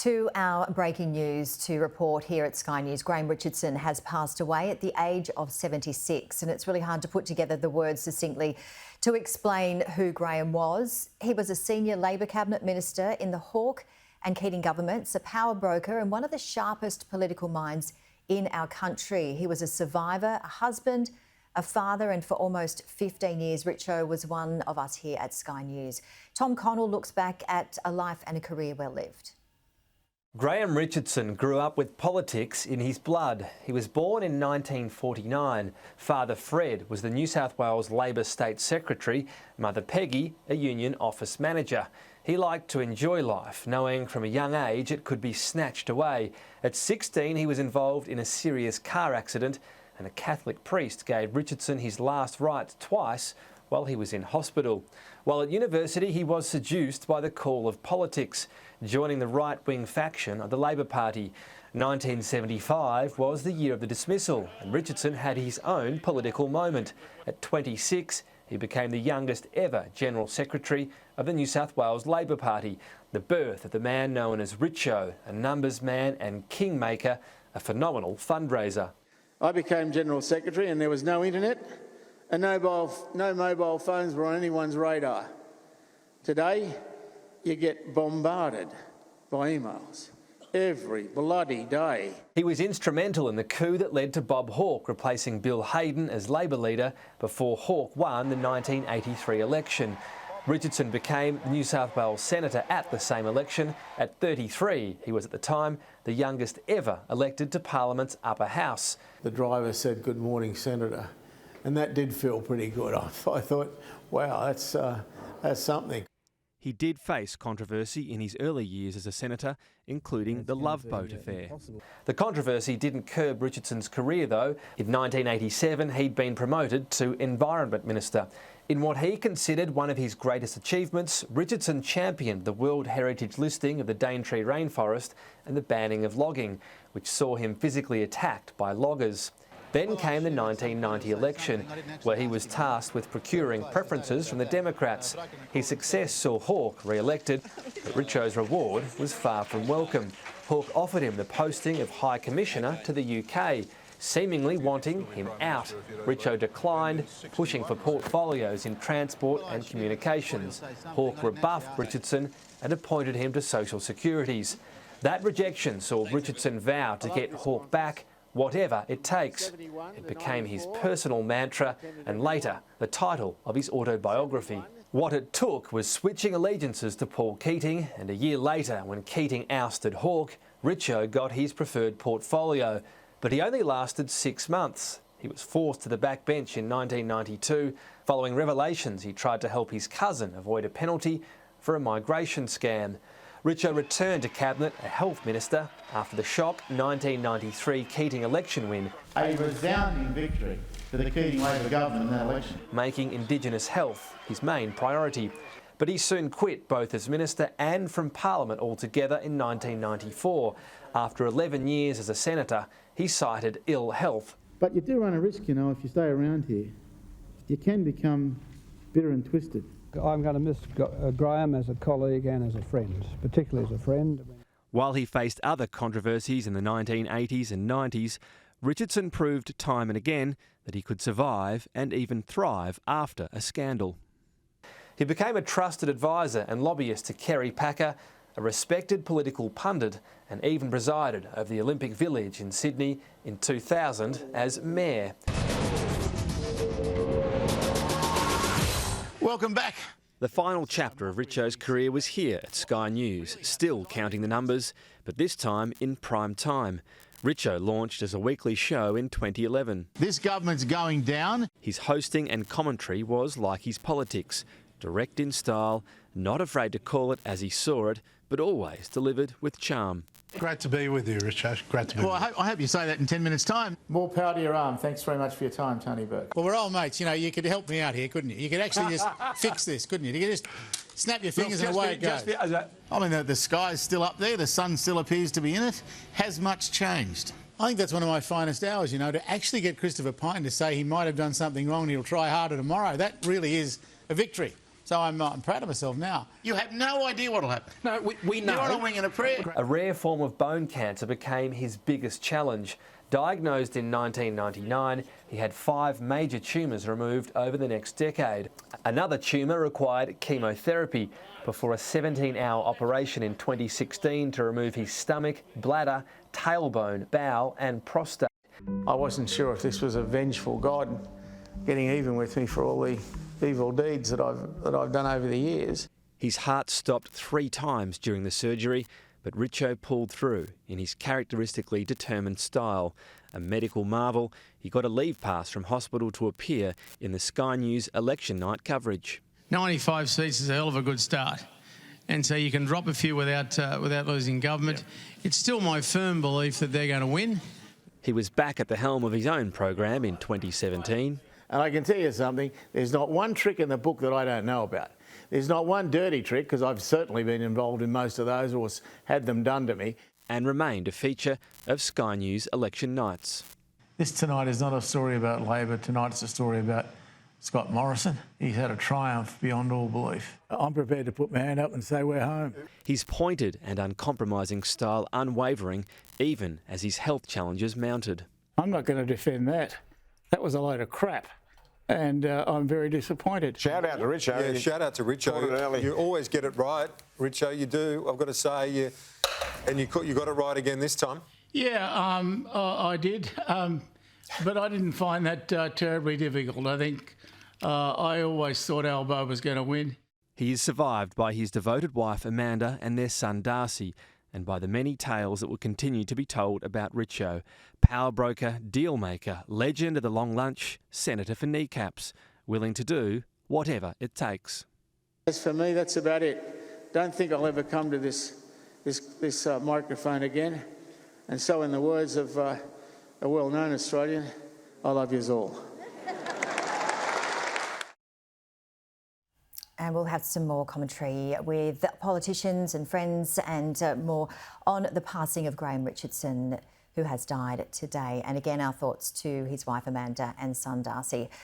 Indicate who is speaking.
Speaker 1: To our breaking news to report here at Sky News, Graham Richardson has passed away at the age of 76, and it's really hard to put together the words succinctly to explain who Graham was. He was a senior Labor Cabinet Minister in the Hawke and Keating governments, a power broker and one of the sharpest political minds in our country. He was a survivor, a husband, a father, and for almost 15 years, Richo was one of us here at Sky News. Tom Connell looks back at a life and a career well lived.
Speaker 2: Graham Richardson grew up with politics in his blood. He was born in 1949. Father Fred was the New South Wales Labor State Secretary, Mother Peggy a union office manager. He liked to enjoy life, knowing from a young age it could be snatched away. At 16, he was involved in a serious car accident, and a Catholic priest gave Richardson his last rites twice while he was in hospital. While at university, he was seduced by the call of politics, joining the right-wing faction of the Labor Party. 1975 was the year of the dismissal, and Richardson had his own political moment. At 26, he became the youngest ever General Secretary of the New South Wales Labor Party, the birth of the man known as Richo, a numbers man and kingmaker, a phenomenal fundraiser.
Speaker 3: I became General Secretary and there was no internet and no mobile phones were on anyone's radar. Today, you get bombarded by emails every bloody day.
Speaker 2: He was instrumental in the coup that led to Bob Hawke replacing Bill Hayden as Labor leader before Hawke won the 1983 election. Richardson became New South Wales Senator at the same election. At 33, he was at the time the youngest ever elected to Parliament's upper house.
Speaker 3: The driver said, "Good morning, Senator," and that did feel pretty good. I thought, wow, that's something.
Speaker 2: He did face controversy in his early years as a senator, including the Love Boat affair. The controversy didn't curb Richardson's career, though. In 1987, he'd been promoted to Environment Minister. In what he considered one of his greatest achievements, Richardson championed the World Heritage listing of the Daintree rainforest and the banning of logging, which saw him physically attacked by loggers. Then came the 1990 election, where he was tasked with procuring preferences from the Democrats. His success saw Hawke re-elected, but Richo's reward was far from welcome. Hawke offered him the posting of High Commissioner to the UK, seemingly wanting him out. Richo declined, pushing for portfolios in transport and communications. Hawke rebuffed Richardson and appointed him to Social Securities. That rejection saw Richardson vow to get Hawke back, whatever it takes. It became his personal mantra and later the title of his autobiography. What it took was switching allegiances to Paul Keating, and a year later, when Keating ousted Hawke, Richo got his preferred portfolio. But he only lasted 6 months. He was forced to the backbench in 1992 following revelations he tried to help his cousin avoid a penalty for a migration scam. Richo returned to Cabinet, a health minister, after the shock 1993 Keating election win.
Speaker 4: A resounding victory for the Keating Labor government in that election.
Speaker 2: Making Indigenous health his main priority. But he soon quit both as minister and from Parliament altogether in 1994. After 11 years as a senator, he cited ill health.
Speaker 4: But you do run a risk, you know, if you stay around here. You can become bitter and twisted.
Speaker 5: I'm going to miss Graham as a colleague and as a friend, particularly as a friend.
Speaker 2: While he faced other controversies in the 1980s and 90s, Richardson proved time and again that he could survive and even thrive after a scandal. He became a trusted advisor and lobbyist to Kerry Packer, a respected political pundit, and even presided over the Olympic Village in Sydney in 2000 as mayor.
Speaker 6: Welcome back.
Speaker 2: The final chapter of Richo's career was here at Sky News, still counting the numbers, but this time in prime time. Richo launched as a weekly show in 2011.
Speaker 6: This government's going down.
Speaker 2: His hosting and commentary was like his politics, direct in style, not afraid to call it as he saw it, but always delivered with charm.
Speaker 7: Great to be with you, Richo. Great to be with you.
Speaker 6: I hope you say that in 10 minutes' time.
Speaker 3: More power to your arm. Thanks very much for your time, Tony Burke.
Speaker 6: Well, we're old mates. You know, you could help me out here, couldn't you? You could actually just fix this, couldn't you? You could just snap your fingers and away it goes. I mean, the sky's still up there. The sun still appears to be in it. Has much changed? I think that's one of my finest hours, you know, to actually get Christopher Pyne to say he might have done something wrong and he'll try harder tomorrow. That really is a victory. So I'm proud of myself now. You have no idea what will happen. No, we know. You're on a wing and a prayer.
Speaker 2: A rare form of bone cancer became his biggest challenge. Diagnosed in 1999, he had 5 major tumours removed over the next decade. Another tumour required chemotherapy before a 17-hour operation in 2016 to remove his stomach, bladder, tailbone, bowel and prostate.
Speaker 3: I wasn't sure if this was a vengeful God getting even with me for all the evil deeds that I've done over the years.
Speaker 2: His heart stopped 3 times during the surgery, but Richo pulled through in his characteristically determined style. A medical marvel, he got a leave pass from hospital to appear in the Sky News election night coverage. 95
Speaker 8: seats is a hell of a good start. And so you can drop a few without losing government. Yep. It's still my firm belief that they're going to win.
Speaker 2: He was back at the helm of his own program in 2017.
Speaker 3: And I can tell you something, there's not one trick in the book that I don't know about. There's not one dirty trick, because I've certainly been involved in most of those or had them done to me.
Speaker 2: And remained a feature of Sky News election nights.
Speaker 3: This tonight is not a story about Labor, tonight's a story about Scott Morrison. He's had a triumph beyond all belief. I'm prepared to put my hand up and say we're home.
Speaker 2: His pointed and uncompromising style unwavering, even as his health challenges mounted.
Speaker 3: I'm not going to defend that. That was a load of crap. And I'm very disappointed.
Speaker 9: Shout out to Richo.
Speaker 10: Yeah, shout out to Richo. You always get it right, Richo. You do. I've got to say, and you got it right again this time.
Speaker 3: Yeah, I did, but I didn't find that terribly difficult. I think I always thought Albo was going to win.
Speaker 2: He is survived by his devoted wife Amanda and their son Darcy, and by the many tales that will continue to be told about Richo. Power broker, deal maker, legend of the long lunch, senator for kneecaps, willing to do whatever it takes.
Speaker 3: As for me, that's about it. Don't think I'll ever come to this microphone again. And so, in the words of a well-known Australian, I love yous all.
Speaker 1: And we'll have some more commentary with politicians and friends and more on the passing of Graham Richardson, who has died today. And again, our thoughts to his wife Amanda and son Darcy.